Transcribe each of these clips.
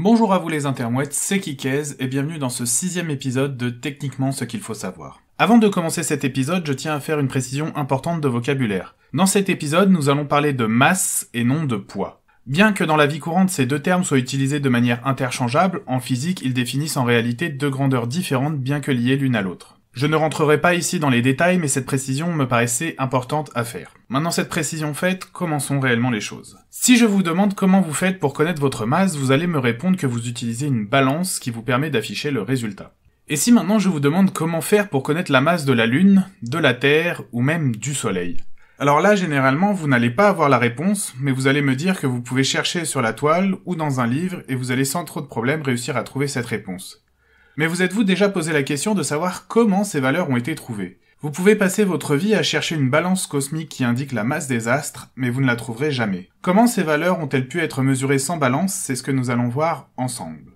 Bonjour à vous les intermouettes, c'est Kikez et bienvenue dans ce 6e épisode de Techniquement ce qu'il faut savoir. Avant de commencer cet épisode, je tiens à faire une précision importante de vocabulaire. Dans cet épisode, nous allons parler de masse et non de poids. Bien que dans la vie courante ces deux termes soient utilisés de manière interchangeable, en physique ils définissent en réalité deux grandeurs différentes bien que liées l'une à l'autre. Je ne rentrerai pas ici dans les détails, mais cette précision me paraissait importante à faire. Maintenant cette précision faite, commençons réellement les choses. Si je vous demande comment vous faites pour connaître votre masse, vous allez me répondre que vous utilisez une balance qui vous permet d'afficher le résultat. Et si maintenant je vous demande comment faire pour connaître la masse de la Lune, de la Terre ou même du Soleil? Alors là, généralement, vous n'allez pas avoir la réponse, mais vous allez me dire que vous pouvez chercher sur la toile ou dans un livre et vous allez sans trop de problème réussir à trouver cette réponse. Mais vous êtes-vous déjà posé la question de savoir comment ces valeurs ont été trouvées? Vous pouvez passer votre vie à chercher une balance cosmique qui indique la masse des astres, mais vous ne la trouverez jamais. Comment ces valeurs ont-elles pu être mesurées sans balance? C'est ce que nous allons voir ensemble.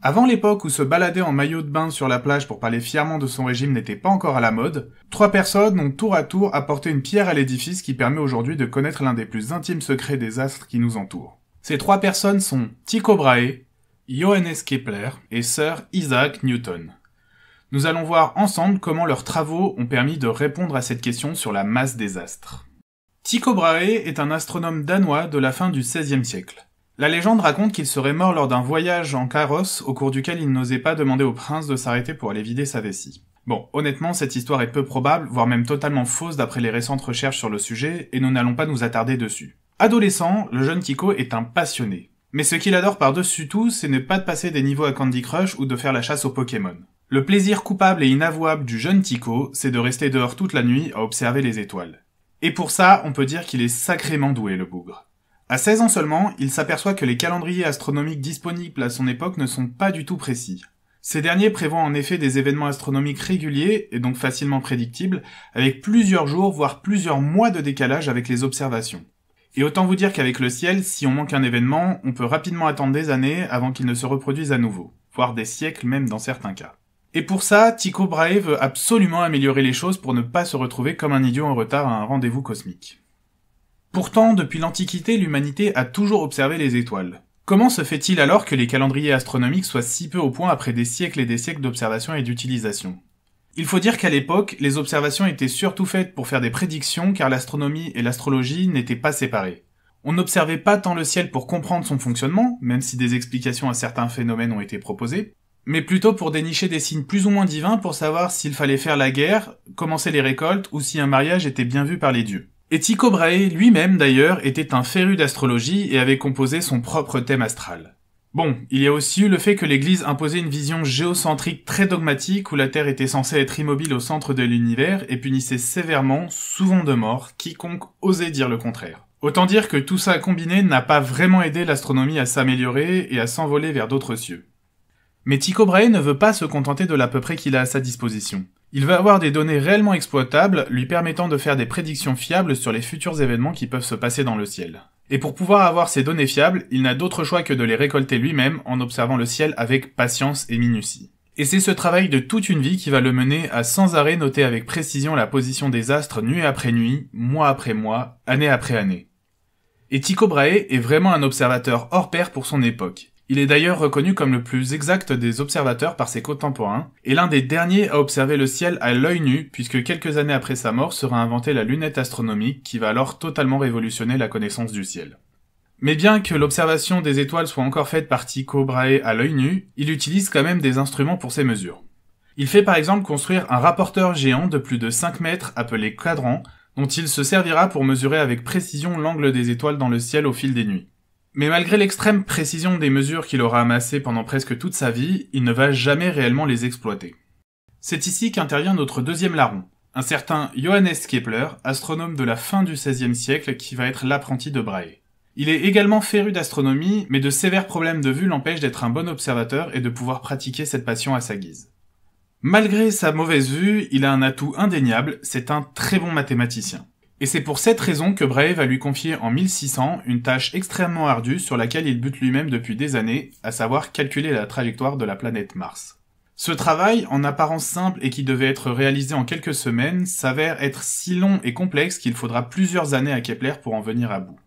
Avant l'époque où se balader en maillot de bain sur la plage pour parler fièrement de son régime n'était pas encore à la mode, 3 personnes ont tour à tour apporté une pierre à l'édifice qui permet aujourd'hui de connaître l'un des plus intimes secrets des astres qui nous entourent. Ces 3 personnes sont Tycho Brahe, Johannes Kepler et Sir Isaac Newton. Nous allons voir ensemble comment leurs travaux ont permis de répondre à cette question sur la masse des astres. Tycho Brahe est un astronome danois de la fin du XVIe siècle. La légende raconte qu'il serait mort lors d'un voyage en carrosse au cours duquel il n'osait pas demander au prince de s'arrêter pour aller vider sa vessie. Bon, honnêtement, cette histoire est peu probable, voire même totalement fausse d'après les récentes recherches sur le sujet, et nous n'allons pas nous attarder dessus. Adolescent, le jeune Tycho est un passionné. Mais ce qu'il adore par-dessus tout, c'est ne pas de passer des niveaux à Candy Crush ou de faire la chasse aux Pokémon. Le plaisir coupable et inavouable du jeune Tycho, c'est de rester dehors toute la nuit à observer les étoiles. Et pour ça, on peut dire qu'il est sacrément doué, le bougre. À 16 ans seulement, il s'aperçoit que les calendriers astronomiques disponibles à son époque ne sont pas du tout précis. Ces derniers prévoient en effet des événements astronomiques réguliers, et donc facilement prédictibles, avec plusieurs jours, voire plusieurs mois de décalage avec les observations. Et autant vous dire qu'avec le ciel, si on manque un événement, on peut rapidement attendre des années avant qu'il ne se reproduise à nouveau, voire des siècles même dans certains cas. Et pour ça, Tycho Brahe veut absolument améliorer les choses pour ne pas se retrouver comme un idiot en retard à un rendez-vous cosmique. Pourtant, depuis l'Antiquité, l'humanité a toujours observé les étoiles. Comment se fait-il alors que les calendriers astronomiques soient si peu au point après des siècles et des siècles d'observation et d'utilisation? Il faut dire qu'à l'époque, les observations étaient surtout faites pour faire des prédictions car l'astronomie et l'astrologie n'étaient pas séparées. On n'observait pas tant le ciel pour comprendre son fonctionnement, même si des explications à certains phénomènes ont été proposées, mais plutôt pour dénicher des signes plus ou moins divins pour savoir s'il fallait faire la guerre, commencer les récoltes ou si un mariage était bien vu par les dieux. Et Tycho Brahe lui-même d'ailleurs était un féru d'astrologie et avait composé son propre thème astral. Bon, il y a aussi eu le fait que l'Église imposait une vision géocentrique très dogmatique où la Terre était censée être immobile au centre de l'univers et punissait sévèrement, souvent de mort, quiconque osait dire le contraire. Autant dire que tout ça combiné n'a pas vraiment aidé l'astronomie à s'améliorer et à s'envoler vers d'autres cieux. Mais Tycho Brahe ne veut pas se contenter de l'à peu près qu'il a à sa disposition. Il veut avoir des données réellement exploitables, lui permettant de faire des prédictions fiables sur les futurs événements qui peuvent se passer dans le ciel. Et pour pouvoir avoir ces données fiables, il n'a d'autre choix que de les récolter lui-même en observant le ciel avec patience et minutie. Et c'est ce travail de toute une vie qui va le mener à sans arrêt noter avec précision la position des astres nuit après nuit, mois après mois, année après année. Et Tycho Brahe est vraiment un observateur hors pair pour son époque. Il est d'ailleurs reconnu comme le plus exact des observateurs par ses contemporains, et l'un des derniers à observer le ciel à l'œil nu, puisque quelques années après sa mort sera inventée la lunette astronomique qui va alors totalement révolutionner la connaissance du ciel. Mais bien que l'observation des étoiles soit encore faite par Tycho Brahe à l'œil nu, il utilise quand même des instruments pour ces mesures. Il fait par exemple construire un rapporteur géant de plus de 5 mètres appelé quadrant, dont il se servira pour mesurer avec précision l'angle des étoiles dans le ciel au fil des nuits. Mais malgré l'extrême précision des mesures qu'il aura amassées pendant presque toute sa vie, il ne va jamais réellement les exploiter. C'est ici qu'intervient notre deuxième larron, un certain Johannes Kepler, astronome de la fin du XVIe siècle qui va être l'apprenti de Brahe. Il est également féru d'astronomie, mais de sévères problèmes de vue l'empêchent d'être un bon observateur et de pouvoir pratiquer cette passion à sa guise. Malgré sa mauvaise vue, il a un atout indéniable, c'est un très bon mathématicien. Et c'est pour cette raison que Brahe va lui confier en 1600 une tâche extrêmement ardue sur laquelle il bute lui-même depuis des années, à savoir calculer la trajectoire de la planète Mars. Ce travail, en apparence simple et qui devait être réalisé en quelques semaines, s'avère être si long et complexe qu'il faudra plusieurs années à Kepler pour en venir à bout.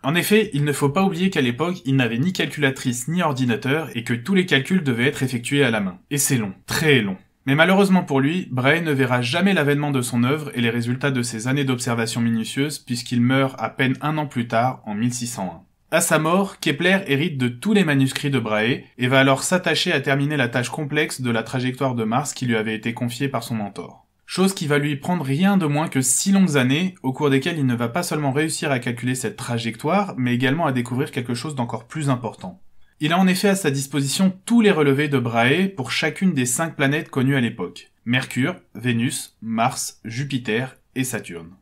En effet, il ne faut pas oublier qu'à l'époque, il n'avait ni calculatrice ni ordinateur et que tous les calculs devaient être effectués à la main. Et c'est long, très long. Mais malheureusement pour lui, Brahe ne verra jamais l'avènement de son œuvre et les résultats de ses années d'observation minutieuse puisqu'il meurt à peine un an plus tard, en 1601. À sa mort, Kepler hérite de tous les manuscrits de Brahe et va alors s'attacher à terminer la tâche complexe de la trajectoire de Mars qui lui avait été confiée par son mentor. Chose qui va lui prendre rien de moins que 6 longues années, au cours desquelles il ne va pas seulement réussir à calculer cette trajectoire, mais également à découvrir quelque chose d'encore plus important. Il a en effet à sa disposition tous les relevés de Brahe pour chacune des 5 planètes connues à l'époque. Mercure, Vénus, Mars, Jupiter et Saturne.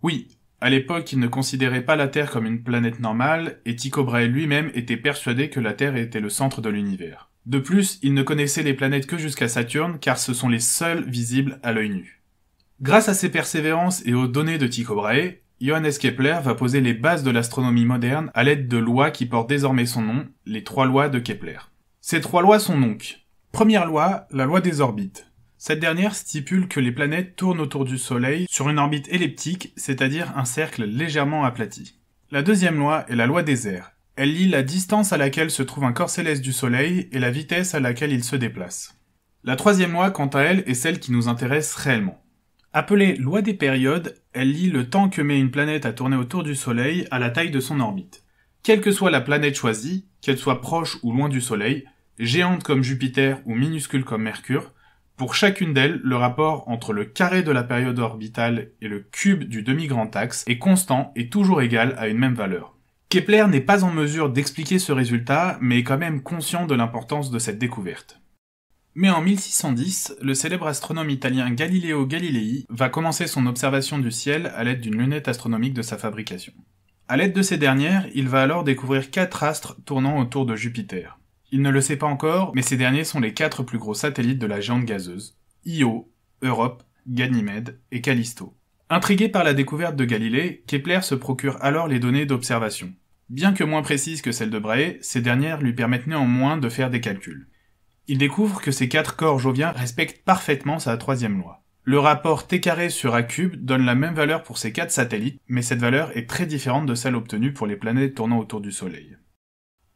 Oui, à l'époque il ne considérait pas la Terre comme une planète normale, et Tycho Brahe lui-même était persuadé que la Terre était le centre de l'univers. De plus, il ne connaissait les planètes que jusqu'à Saturne, car ce sont les seules visibles à l'œil nu. Grâce à ses persévérances et aux données de Tycho Brahe, Johannes Kepler va poser les bases de l'astronomie moderne à l'aide de lois qui portent désormais son nom, les 3 lois de Kepler. Ces 3 lois sont donc: première loi, la loi des orbites. Cette dernière stipule que les planètes tournent autour du Soleil sur une orbite elliptique, c'est-à-dire un cercle légèrement aplati. La deuxième loi est la loi des airs. Elle lie la distance à laquelle se trouve un corps céleste du Soleil et la vitesse à laquelle il se déplace. La troisième loi, quant à elle, est celle qui nous intéresse réellement. Appelée loi des périodes, elle lie le temps que met une planète à tourner autour du Soleil à la taille de son orbite. Quelle que soit la planète choisie, qu'elle soit proche ou loin du Soleil, géante comme Jupiter ou minuscule comme Mercure, pour chacune d'elles, le rapport entre le carré de la période orbitale et le cube du demi-grand axe est constant et toujours égal à une même valeur. Kepler n'est pas en mesure d'expliquer ce résultat, mais est quand même conscient de l'importance de cette découverte. Mais en 1610, le célèbre astronome italien Galileo Galilei va commencer son observation du ciel à l'aide d'une lunette astronomique de sa fabrication. À l'aide de ces dernières, il va alors découvrir 4 astres tournant autour de Jupiter. Il ne le sait pas encore, mais ces derniers sont les 4 plus gros satellites de la géante gazeuse: Io, Europe, Ganymède et Callisto. Intrigué par la découverte de Galilée, Kepler se procure alors les données d'observation. Bien que moins précises que celles de Brahe, ces dernières lui permettent néanmoins de faire des calculs. Il découvre que ces 4 corps joviens respectent parfaitement sa troisième loi. Le rapport t carré sur a cube donne la même valeur pour ces 4 satellites, mais cette valeur est très différente de celle obtenue pour les planètes tournant autour du Soleil.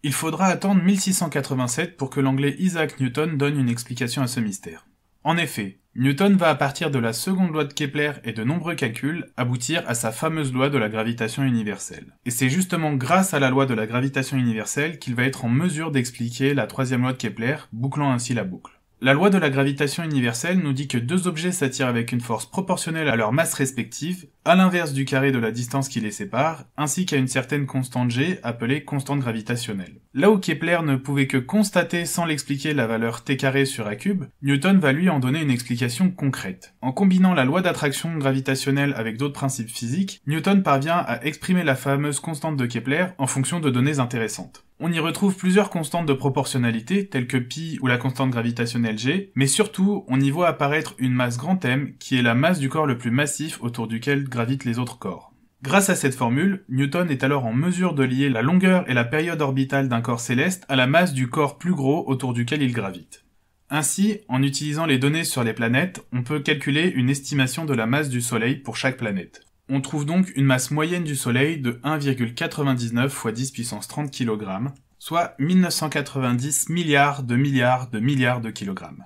Il faudra attendre 1687 pour que l'anglais Isaac Newton donne une explication à ce mystère. En effet, Newton va à partir de la seconde loi de Kepler et de nombreux calculs aboutir à sa fameuse loi de la gravitation universelle. Et c'est justement grâce à la loi de la gravitation universelle qu'il va être en mesure d'expliquer la troisième loi de Kepler, bouclant ainsi la boucle. La loi de la gravitation universelle nous dit que 2 objets s'attirent avec une force proportionnelle à leur masse respective, à l'inverse du carré de la distance qui les sépare, ainsi qu'à une certaine constante g appelée constante gravitationnelle. Là où Kepler ne pouvait que constater sans l'expliquer la valeur t carré sur a cube, Newton va lui en donner une explication concrète. En combinant la loi d'attraction gravitationnelle avec d'autres principes physiques, Newton parvient à exprimer la fameuse constante de Kepler en fonction de données intéressantes. On y retrouve plusieurs constantes de proportionnalité, telles que pi ou la constante gravitationnelle g, mais surtout, on y voit apparaître une masse grand M, qui est la masse du corps le plus massif autour duquel gravitent les autres corps. Grâce à cette formule, Newton est alors en mesure de lier la longueur et la période orbitale d'un corps céleste à la masse du corps plus gros autour duquel il gravite. Ainsi, en utilisant les données sur les planètes, on peut calculer une estimation de la masse du Soleil pour chaque planète. On trouve donc une masse moyenne du Soleil de 1,99 x 10 puissance 30 kg, soit 1990 milliards de kilogrammes.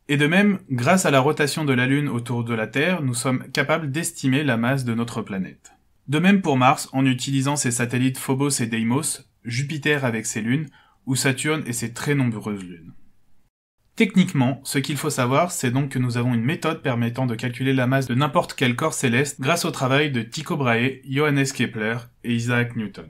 Et de même, grâce à la rotation de la Lune autour de la Terre, nous sommes capables d'estimer la masse de notre planète. De même pour Mars, en utilisant ses satellites Phobos et Deimos, Jupiter avec ses lunes, ou Saturne et ses très nombreuses lunes. Techniquement, ce qu'il faut savoir, c'est donc que nous avons une méthode permettant de calculer la masse de n'importe quel corps céleste grâce au travail de Tycho Brahe, Johannes Kepler et Isaac Newton.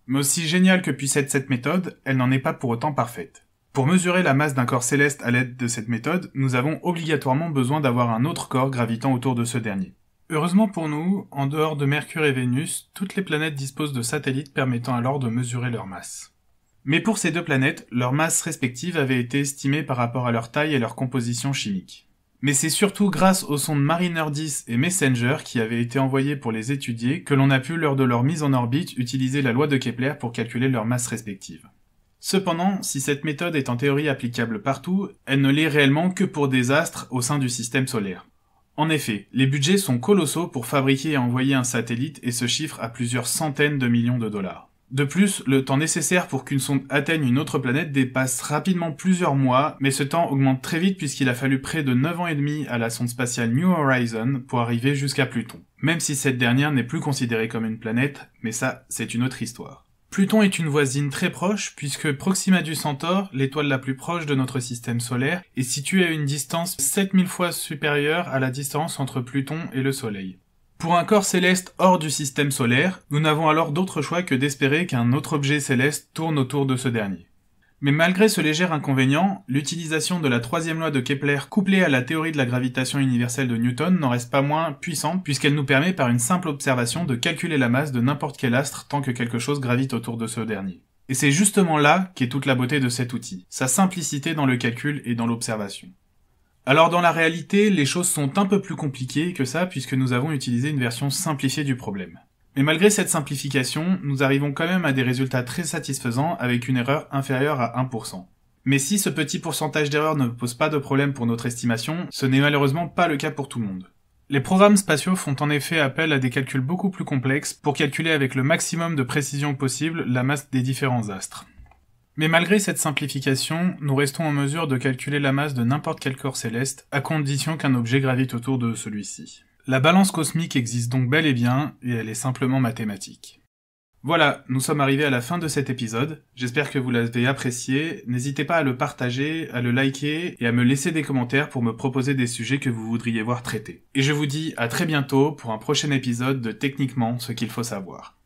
Mais aussi géniale que puisse être cette méthode, elle n'en est pas pour autant parfaite. Pour mesurer la masse d'un corps céleste à l'aide de cette méthode, nous avons obligatoirement besoin d'avoir un autre corps gravitant autour de ce dernier. Heureusement pour nous, en dehors de Mercure et Vénus, toutes les planètes disposent de satellites permettant alors de mesurer leur masse. Mais pour ces 2 planètes, leurs masses respectives avaient été estimées par rapport à leur taille et leur composition chimique. Mais c'est surtout grâce aux sondes Mariner 10 et Messenger qui avaient été envoyées pour les étudier que l'on a pu, lors de leur mise en orbite, utiliser la loi de Kepler pour calculer leurs masses respectives. Cependant, si cette méthode est en théorie applicable partout, elle ne l'est réellement que pour des astres au sein du système solaire. En effet, les budgets sont colossaux pour fabriquer et envoyer un satellite et se chiffrent à plusieurs centaines de millions de dollars. De plus, le temps nécessaire pour qu'une sonde atteigne une autre planète dépasse rapidement plusieurs mois, mais ce temps augmente très vite puisqu'il a fallu près de 9 ans et demi à la sonde spatiale New Horizons pour arriver jusqu'à Pluton. Même si cette dernière n'est plus considérée comme une planète, mais ça, c'est une autre histoire. Pluton est une voisine très proche puisque Proxima du Centaure, l'étoile la plus proche de notre système solaire, est située à une distance 7000 fois supérieure à la distance entre Pluton et le Soleil. Pour un corps céleste hors du système solaire, nous n'avons alors d'autre choix que d'espérer qu'un autre objet céleste tourne autour de ce dernier. Mais malgré ce léger inconvénient, l'utilisation de la troisième loi de Kepler couplée à la théorie de la gravitation universelle de Newton n'en reste pas moins puissante puisqu'elle nous permet par une simple observation de calculer la masse de n'importe quel astre tant que quelque chose gravite autour de ce dernier. Et c'est justement là qu'est toute la beauté de cet outil, sa simplicité dans le calcul et dans l'observation. Alors dans la réalité, les choses sont un peu plus compliquées que ça puisque nous avons utilisé une version simplifiée du problème. Mais malgré cette simplification, nous arrivons quand même à des résultats très satisfaisants avec une erreur inférieure à 1%. Mais si ce petit pourcentage d'erreur ne pose pas de problème pour notre estimation, ce n'est malheureusement pas le cas pour tout le monde. Les programmes spatiaux font en effet appel à des calculs beaucoup plus complexes pour calculer avec le maximum de précision possible la masse des différents astres. Mais malgré cette simplification, nous restons en mesure de calculer la masse de n'importe quel corps céleste, à condition qu'un objet gravite autour de celui-ci. La balance cosmique existe donc bel et bien, et elle est simplement mathématique. Voilà, nous sommes arrivés à la fin de cet épisode, j'espère que vous l'avez apprécié, n'hésitez pas à le partager, à le liker et à me laisser des commentaires pour me proposer des sujets que vous voudriez voir traités. Et je vous dis à très bientôt pour un prochain épisode de Techniquement ce qu'il faut savoir.